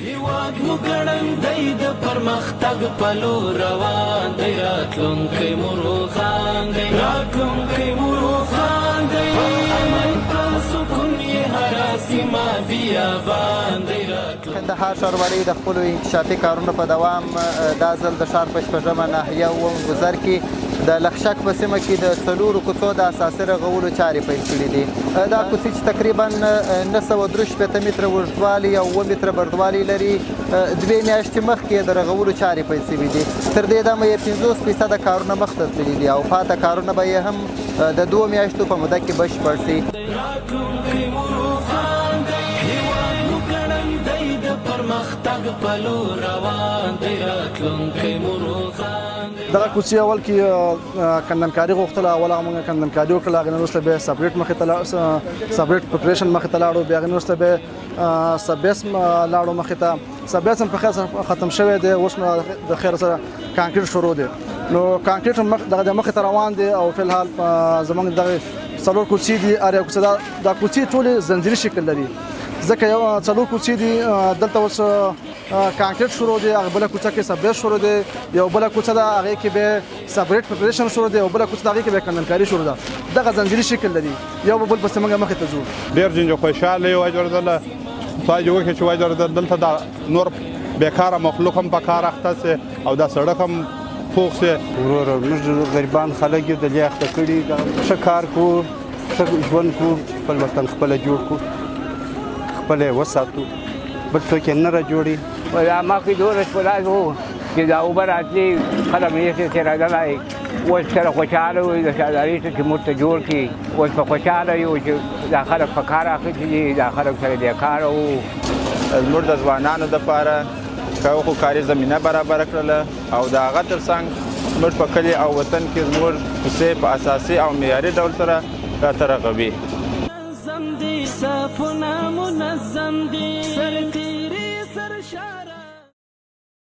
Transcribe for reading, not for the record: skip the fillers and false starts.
هیواد مو ګړندی د پرمختګ په لور روان دی، راتلونکی مو روښان دی، راتلونکی مو روښان دی، په امن په سکون یې هره سیمه بیابان دی. کندهار ښاروالۍ د خپلو انکشافي کارونو په دوام دا ځل د ښار په شپږمه ناحیه اووم ګذر کې د لخشک په سیمه کې د 4 کوڅو د اساسي رغولو چارې پیل کړي دي. دا کوڅې چې تقریبا 963 متره اوږدوالی او 7 متره بردوالی لري، 2 میاشتې مخکې د رغولو چارې پیل شوي دي. تر دې دمه یې 50% کارونه مخته تللي دي او پاته کارونه به یې هم د 2 میاشتو په موده کې بشپړ شي. دغه کوڅې اول کې کندنکاري غوښتله، اوله موږ کندنکاري وکړله، هغې نه وروسته بیا سپریټ پریپریشن مخې ته لاړو، بیا هغې نه وروسته بیا سبیس لاړو مخې ته. سبیس هم په خیر سره ختم شوی دی، اوس نو د خیر سره کانکریټ شروع دی. نو کانکریټ هم دغه مخې ته روان دی او فلحال زموږ دغه 4 کوڅې دي. هر یو کوڅه دا کوڅې ټولې زنځیري شکل لري، ځکه یو 4 کوڅې دي. دلته اوس کانکریټ شروع دی، هغه بله کوڅه کې سبیس شروع دی، یو بله کوڅه ده هغې کې بیا سپریټ پریپریشن شروع دی، او بله کوڅه ده هغې کې بیا کندنکاري شروع ده. دغه زنځیري شکل لري، یو به بل پسې موږ مخې ته ځو. ډېر جنجو خوشحاله یو وجوړېدله، خدای دې وکړي چې وجوړېدل. دلته دا نور بېکاره مخلوق هم په کار اخته سي او دا سړک هم پوخ سي. وروره موږ غریبان خلک یو د دې اخته کړي، ښه کار کوو، ښه ژوند کوو، خپل وطن خپله جوړ کړو، خپله یې وساتو، بل څوک یې نه راجوړي. مخکې دومره ښکلا وو چې دا اوبه راتلې، خلک یې تېرېدلی، اوس سره خوشحاله وو د شهرداري چې موږ ته جوړ کړي. اوس په خوشحاله یو چې دا خلک په کار اخیستي دي، دا خلک سره بېکاره وو. زموږ د ځوانانو دپاره خو کاري زمینه برابره کړله او د هغه تر څنګ زموږ په کلي او وطن کې زموږ کوڅې په اساسي او معیاري ډول سره راته رغوي. منظم دي، صفونه منظم دي، سرتیري سرشار